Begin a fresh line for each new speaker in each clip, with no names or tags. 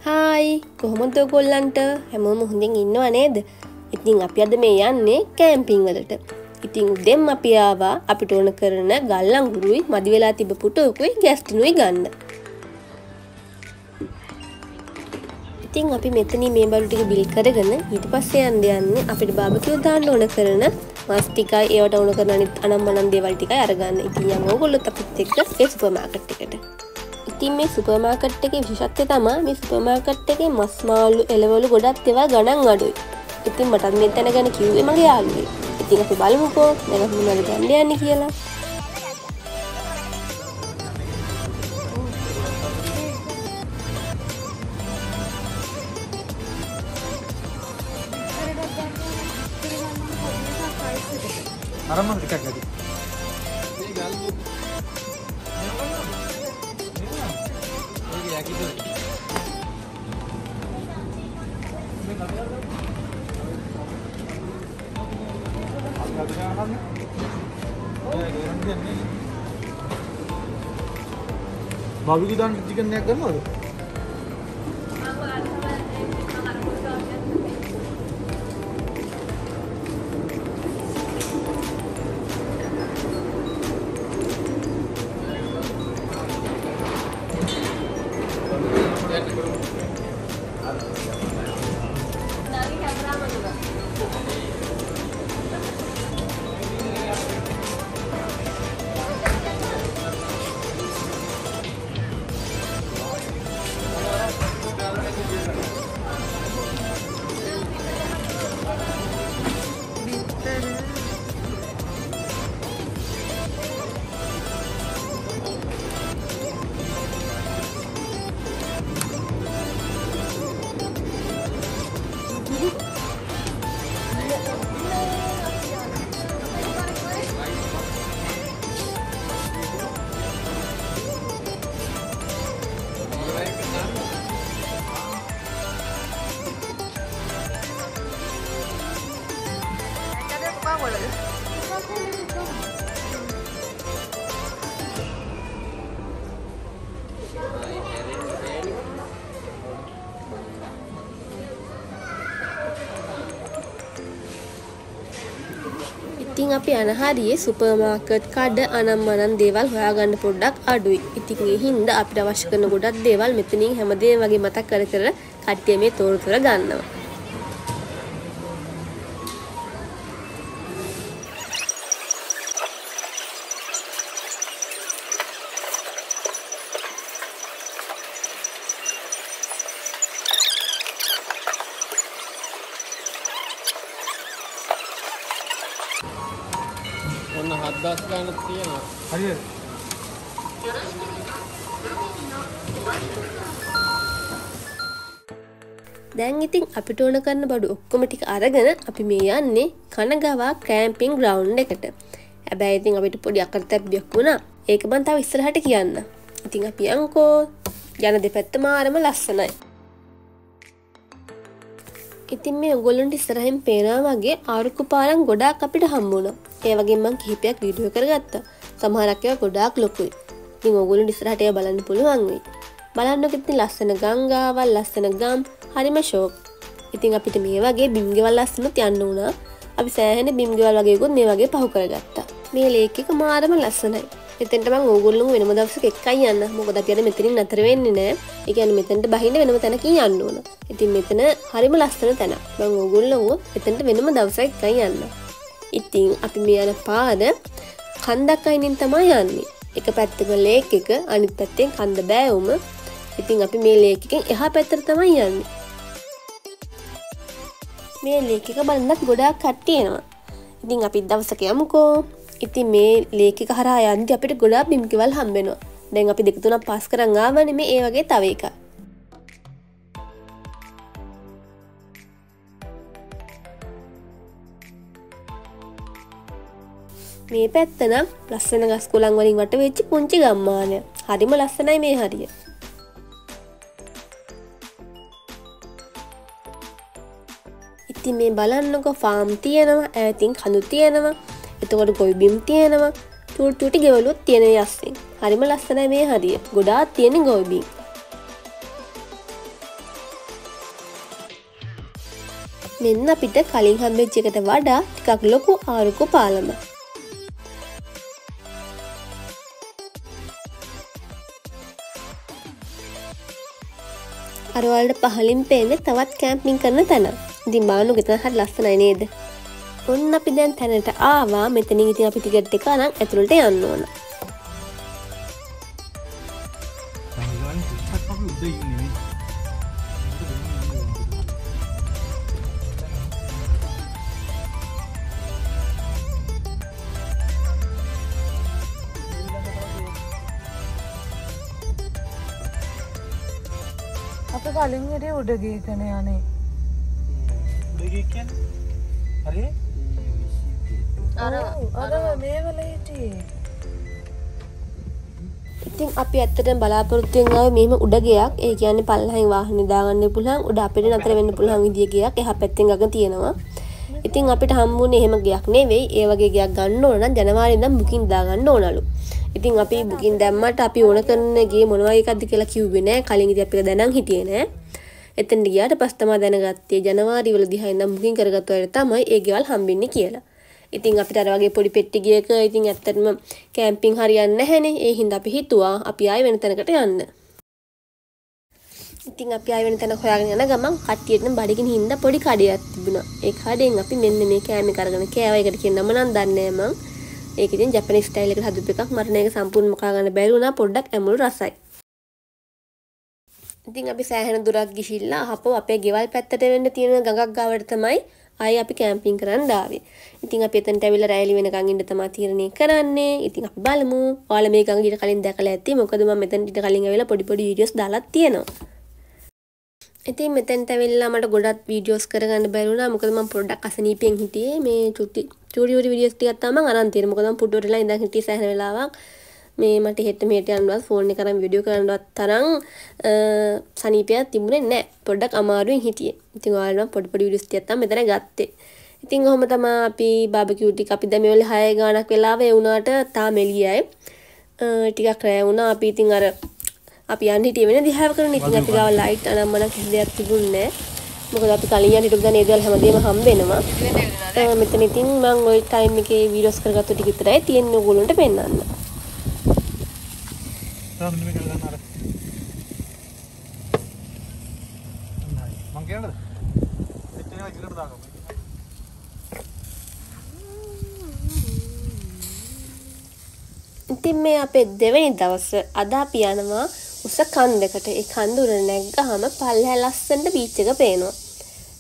Hi කොහොමද ඔයගොල්ලන්ට හැමෝම හොඳින් ඉන්නව නේද? ඉතින් අපි අද මේ යන්නේ කැම්පින් වලට. ඉතින් උදෙන් අපි ආවා අපිට ඕන කරන ගල් අඟුරුයි මදි වෙලා තිබ්බ පුටුවකුයි ගෑස් ටිනුයි ගන්න. ඉතින් අපි මෙතනින් මේ බඩු ටික බිල් කරගෙන ඊට පස්සේ යන්නේ අපිට බාබකියු දාන්න ඕන කරන මස් ටිකයි ඒවට ඕන කරන අනිත් අනම්මනම් දේවල් ටිකයි අරගන්න. ඉතින් යමු ඕගොල්ලොත් අපිත් එක්ක ඒ සුපර් මාකට් එකට. ඉතින් මේ සුපර් මාකට් එකේ විශේෂත්වය තමයි මේ සුපර් මාකට් එකේ මස් මාළු එළවලු ගොඩක් ඒවා ගණන් අඩුයි. ඉතින් මටත් මේ තැන ගැන කිව්වේ මගේ යාළුවෙක්. ඉතින් අපි බලමුකෝ දැන් අපි මොනවද ගන්න යන්නේ කියලා.
අරම ටිකක් ඇති. බාබිකියු දාන්න චිකන් එකක් ගන්නවද?
ඉතින් අපි යන හරියේ සුපර් මාකට් කඩ අනම්මනම් දේවල් හොයාගන්න පොඩ්ඩක් අඩුයි. ඉතින් ඒ හින්දා අපිට අවශ්‍ය කරන ගොඩක් දේවල් මෙතනින් හැමදේම වගේ මතක් කර කට්ටිය මේ තෝරතොර ගන්නවා.
ඔන්න 7000 ගානක් තියෙනවා. හරිද?
දැන් ඉතින් අපිට ඕන කරන බඩු ඔක්කොම ටික අරගෙන අපි මේ යන්නේ කනගවා කැම්පින් ග්‍රවුන්ඩ් එකට. හැබැයි ඉතින් අපිට පොඩි අකරතැබ්බයක් වුණා. ඒක මම තව ඉස්සරහට කියන්න. ඉතින් අපි යන්කෝ. යන දෙපැත්ත මාරම ලස්සනයි. ඉතින් මේ ඔයගොල්ලන්ට ඉස්සරහින් පේනවා වගේ ආරුක්කු පාරම් ගොඩාක් අපිට හම්බුණා. ඒ වගේම මම කිහිපයක් වීඩියෝ කරගත්තා. සමහරක් ඒවා ගොඩාක් ලොකුයි. ඉතින් ඔයගොල්ලන්ට ඉස්සරහට ඒවා බලන්න පුළුවන් වෙයි. බලන්නකො ඉතින් ලස්සන ගංගාවල්, ලස්සන ගම්, හරිම ෂෝක්. ඉතින් අපිට මේ වගේ බිම් ගෙවල් ලස්සනත් යන්න උනා. අපි සෑහෙන බිම් ගෙවල් වගේකුත් මේ වගේ පහු කරගත්තා. මේ ලේක් එක මාරම ලස්සනයි. එතෙන්ට මම ඕගොල්ලෝම වෙනම දවසක එකයි යන්න. මොකද අපි අද මෙතනින් නතර වෙන්නේ නැහැ. ඒ කියන්නේ මෙතෙන්ට බහින්න වෙනම තැනකින් යන්න ඕන. ඉතින් මෙතන හරිම ලස්සන තැනක්. මම ඕගොල්ලෝව එතෙන්ට වෙනම දවසක් එකයි යන්න. ඉතින් අපි මේ යන පාර කන්දක් අයිනින් තමයි යන්නේ. එක පැත්තක ලේක් එක අනිත් පැත්තෙන් කන්ද බෑවුම. ඉතින් අපි මේ ලේක් එකෙන් එහා පැත්තට තමයි යන්නේ. මේ ලේක් එක බලන්නත් ගොඩාක් කට්ටිය එනවා. ඉතින් අපි දවසක යමුකෝ. ඉතින් මේ ලේක් එක හරහා යද්දි අපිට ගොඩාක් බිම් ගෙවල් හම්බ වෙනවා. දැන් අපි දෙක තුනක් පාස් කරන් ආවනේ මේ ඒ වගේ තව එකක්. මේ පැත්ත නම් ලස්සන ගස් කොළන් වලින් වට වෙච්ච පුංචි ගම්මානය. හරිම ලස්සනයි මේ හරිය. ඉතින් මේ බලන්නකො ෆාම් තියෙනවා, ඈතින් කඳු තියෙනවා. එතකොට ගොවි බිම් තියෙනවා. චූටි ගෙවලුත් තියෙන යස්සින්. හරිම ලස්සනයි මේ හරිය. ගොඩාක් තියෙන ගොවි බිම්. මෙන්න අපිට කලින් හම්බෙච්ච එකට වඩා ටිකක් ලොකු ආරුකු පාලම. අර වලට පහලින් පේන්නේ තවත් කැම්පින් කරන තැන. ඉතින් බානු ගෙතන හරි ලස්සනයි නේද? ඔන්න අපි දැන් තැනට ආවා. මෙතනින් ඉතින් අපි ටිකට් එක අරන් ඇතුළට යන්න ඕන.
අප කලින් හිටියේ උඩගේ කන යන්නේ.
උඩගේ කියන්නේ? හරිනේ?
අර මේ වල හිටියේ.
ඉතින් අපි ඇත්තටම බලාපොරොත්තු වෙන ආවේ මෙහෙම උඩ ගයක්. ඒ කියන්නේ පල්ලෙහාන් වාහනේ දාගන්න පුළුවන්. උඩ අපිට නතර වෙන්න පුළුවන් විදිය ගයක් එහා පැත්තෙන් ගග තියෙනවා. ඉතින් අපිට හම්බුනේ එහෙම ගයක් නෙවෙයි. ඒ වගේ ගයක් ගන්න ඕන නම් ජනවාරි ඉඳන් බුකින් දාගන්න ඕනලු. ඉතින් අපි බුකින් දැම්මට අපි ඕන කරන ගේ මොන වගේ එකක්ද කියලා කිව්වේ නෑ. කලින් ඉතින් අපි දැනන් හිටියේ නෑ. එතෙන්ට ගියාට පස්සේ තමයි දැනගත්තේ ජනවාරි වල දිහා ඉඳන් බුකින් කරගත්ත අයට තමයි ඒ ගෙවල් හම්බෙන්නේ කියලා. ඉතින් අපිට අර වගේ පොඩි පෙට්ටි ගියක ඉතින් ඇත්තටම කැම්පින් හරියන්නේ නැහැනේ. ඒ හින්දා අපි හිතුවා අපි ආයෙ වෙන තැනකට යන්න. ඉතින් අපි ආයෙ වෙන තැනක හොයාගෙන යන ගමන් කට්ටියට බඩගිනි හින්දා පොඩි කඩයක් තිබුණා. ඒ කඩෙන් අපි මෙන්න මේ කෑම එක අරගෙන කෑවා. ඒකට කියන නම නම් දන්නේ නැහැ මං. ඒක ඉතින් ජපනීස් ස්ටයිල් එකට හදපු එකක්. මට මේක සම්පූර්ණයෙන්ම කා ගන්න බැරි වුණා. පොඩ්ඩක් ඇඹුළු රසයි. ඉතින් අපි සෑහෙන දුරක් ගිහිල්ලා අහපුව අපේ ගෙවල් පැත්තට වෙන්න තියෙන ගඟක් ගාවට තමයි ආයි අපි කැම්පින් කරන්න ආවේ. ඉතින් අපි එතනට ඇවිල්ලා රැලි වෙනකන් ඉන්න තමයි තීරණය කරන්නේ. ඉතින් අපි බලමු. ඔයාලා මේ ගඟ ඊට කලින් දැකලා ඇති. මොකද මම මෙතන ඊට කලින් ඇවිල්ලා පොඩි වීඩියෝස් දාලා තියෙනවා. ඉතින් මෙතනට ඇවිල්ලා මට ගොඩක් වීඩියෝස් කරගන්න බැරි වුණා. මොකද මම පොඩ්ඩක් අසනීපෙන් හිටියේ. මේ චූටි වීඩියෝස් ටිකක් තමයි මම අරන් තියෙන්නේ. මොකද මම පුටුවටලා ඉඳන් හිටියේ සෑහෙන වෙලාවක්. මේ මට හෙට මෙහෙට යන්නවත් ෆෝන් එක අරන් වීඩියෝ කරන්නවත් තරම් සනීපයක් තිබුණේ නැහැ. පොඩ්ඩක් අමාරුවෙන් හිටියේ. ඉතින් ඔයාලා පොඩි වීඩියෝස් ටිකක් තමයි මෙතන ගත්තේ. ඉතින් ඔහොම තමයි අපි බාබකියු ටික අපි දැන් මේ වෙලේ 6 ගානක් වෙලාව ඒ වුණාට තාම එළියයි. ටිකක් රැ වුණා. අපි ඉතින් අර අපි යන්න හිටියේ වෙන දිහාව කරන ඉතින් අපි ගාව ලයිට් අනම්මන කිසි දෙයක් තිබුණේ නැහැ. මොකද අපි කලින් යන්න හිටපු දැන් ඒ දේවල් හැමදේම හම්බෙනවා. මෙතන ඉතින් මම ওই ටයිම් එකේ වීඩියෝස් කරගත්තු ටික විතරයි තියෙන්නේ ඕගොල්ලන්ට පෙන්නන්න.
මං කියන්නද? එච්චරම ඉතිරට දාගමු.
ඉතින් මේ අපේ දෙවෙනි දවස අද අපි යනවා උස කන්දකට. ඒ කන්ද උඩ නැග්ගාම පල්ලෙහා ලස්සනට බීච් එක පේනවා.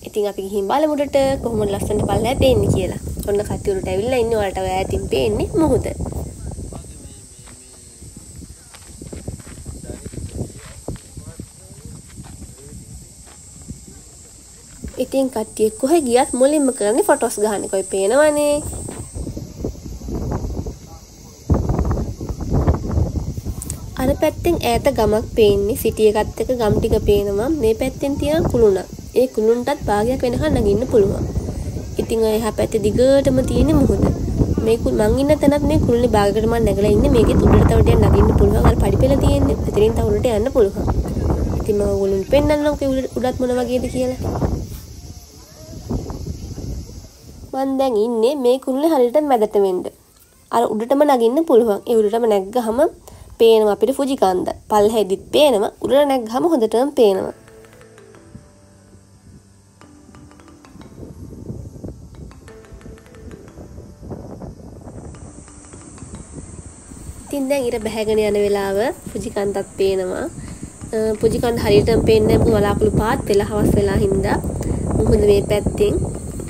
ඉතින් අපි ගිහින් බලමුඩට කොහොමද ලස්සනට පල්ලෙහා පේන්නේ කියලා. ඔන්න කට්ටිය උඩට ඇවිල්ලා ඉන්නේ. ඔයාලට ඔය ඈතින් පේන්නේ මුහුද. ඉතින් කට්ටිය කොහෙ ගියත් මුලින්ම කරන්නේ ෆොටෝස් ගන්න එක. ඔය පේනවනේ. අර පැත්තෙන් ඈත ගමක් පේන්නේ. සිටි එකත් එක්ක ගම් ටික පේනවා. මේ පැත්තෙන් තියෙන කුළුණක්. ඒ කුළුණටත් භාගයක් වෙනකන් නගින්න පුළුවන්. ඉතින් ඔය එහා පැත්තේ දිගටම තියෙන මුහුද. මේ මං ඉන්න තැනත් මේ කුළුණේ භාගයකට මම නැගලා ඉන්නේ. මේකෙත් උඩට තව ටිකක් නගින්න පුළුවන්. අර පඩිපෙළ තියෙන්නේ. එතනින් තව උඩට යන්න පුළුවන්. ඉතින් මම ඔයගොල්ලන්ට පෙන්නන්නම්කෝ උඩත් මොන වගේද කියලා. මන් දැන් ඉන්නේ මේ කුරුල්ලේ හරියට මැදට වෙන්න. අර උඩටම නගින්න පුළුවන්. ඒ උඩටම නැග්ගහම පේනවා අපිට ෆුජි කන්ද. පල්ලෙහෙදිත් පේනවා. උඩට නැග්ගහම හොඳටම පේනවා. ඉතින් දැන් ඉර බැහැගෙන යන වෙලාව ෆුජි කන්දත් පේනවා. ෆුජි කන්ද හරියටම පේන්නේ නැහැ. වලාකුළු පාත් වෙලා හවස් වෙලා හින්දා මුහුද මේ පැත්තෙන්.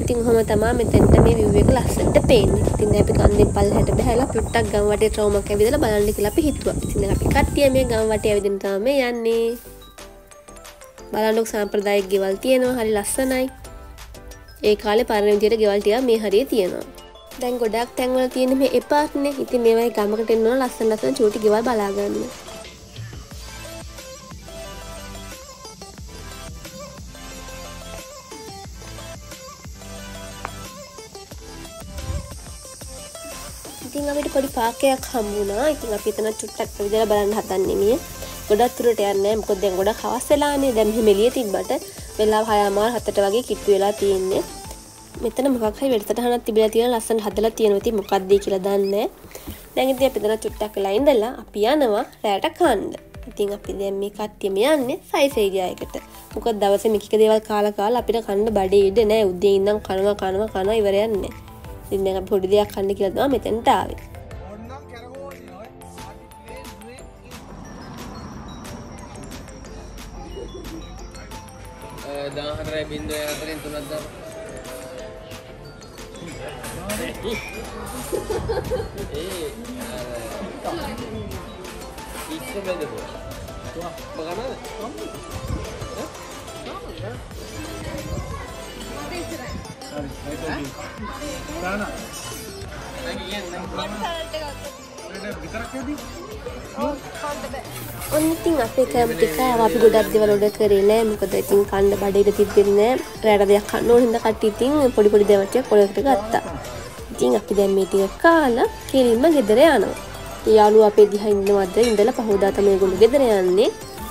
ඉතින් ඔහොම තමයි මෙතෙන්ට මේ view එක ලස්සනට පේන්නේ. ඉතින් අපි කන්දෙන් පල්ලෙහාට බහැලා පොට්ටක් ගම් වටේ ට්‍රවුමක් ඇවිදලා බලන්න කියලා අපි හිතුවා. ඉතින් අපි කට්ටිය මේ ගම් වටේ ඇවිදින්න තමයි යන්නේ. බලන්නකො සාම්ප්‍රදායික ගෙවල් තියෙනවා. හරි ලස්සනයි. ඒ කාලේ පරණ විදියට ගෙවල් ටිකක් මේ හරියේ තියෙනවා. දැන් ගොඩක් තැන්වල තියෙන මේ එපාර්ට්නේ. ඉතින් මේ වගේ ගමකට එන්න ඕන ලස්සන චූටි ගෙවල් බලා ගන්න. ඉතින් අපිට පොඩි පාර්ක් එකක් හම්බුණා. ඉතින් අපි එතන චුට්ටක් විදලා බලන්න හදන්නේ මේ. ගොඩක් දුරට යන්නේ නැහැ. මොකද දැන් ගොඩක් හවස් වෙලානේ. දැන් මෙහෙම එළිය තිබ්බට වෙලාව 6:00 වෙලා 7ට වගේ කිට්ටු වෙලා තියෙන්නේ. මෙතන මොකක් හරි වැඩසටහනක් තිබිලා තියෙන ලස්සන හදලා තියෙනවා. ඉතින් මොකක්ද කියලා දන්නේ නැහැ. දැන් ඉතින් අපි දැන් චුට්ටක් වෙලා ඉඳලා අපි යනවා රැට කන්න. ඉතින් අපි දැන් මේ කට්ටියම යන්නේ සයිස් ඒරියා එකට. මොකද දවසේ මේක දේවල් කාලා අපිට කන්න බඩේ ඉඩ නැහැ. උදේ ඉඳන් කනවා ඉවරයක් නැහැ. ඉතින් දැන් අපි පොඩි දෙයක් කන්න කියලා තමයි මෙතෙන්ට ආවේ.
දාහතරයි බින්දුව අතරින් තුනක් දාන්න. ඉක්ක බෙදපො. බගනද?
ඔන්න ඉතින් අපේ කැම්ප් එක අපි ගොඩක් දේවල් ඔඩර් කරේ නෑ. මොකද ඉතින් කන්න බඩේට තිබෙන්නේ නෑ. රැට දෙයක් කන්න ඕන හින්දා කට්ටිය ඉතින් පොඩි දේවල් ටික ඔඩර් ගත්තා. ඉතින් අපි දැන් මේ ටික කාලා කෙලින්ම ගෙදර යනවා. යාළුවා අපේ දිහා ඉන්නවද ඉඳලා පහෝදා තමයි ඒගොල්ලෝ ගෙදර යන්නේ.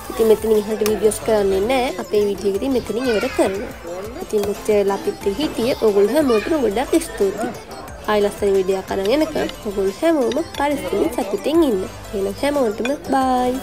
ඉතින් මෙතනින් එහාට වීඩියෝස් කරන්නේ නෑ. අපේ වීඩියෝ එක ඉතින් මෙතනින් ඉවර කරනවා. ඉතින් මෙච්චර අපිත් හිටියේ ඕගොල්ලෝ හැමෝටම ගොඩක් ස්තුතියි. ආයි ලස්සන වීඩියෝ එකක් අරන් එනකම් ඔයගොල්ලෝ හැමෝම පරිස්සමින් සතුටින් ඉන්න. එහෙනම් හැමෝටම බයි.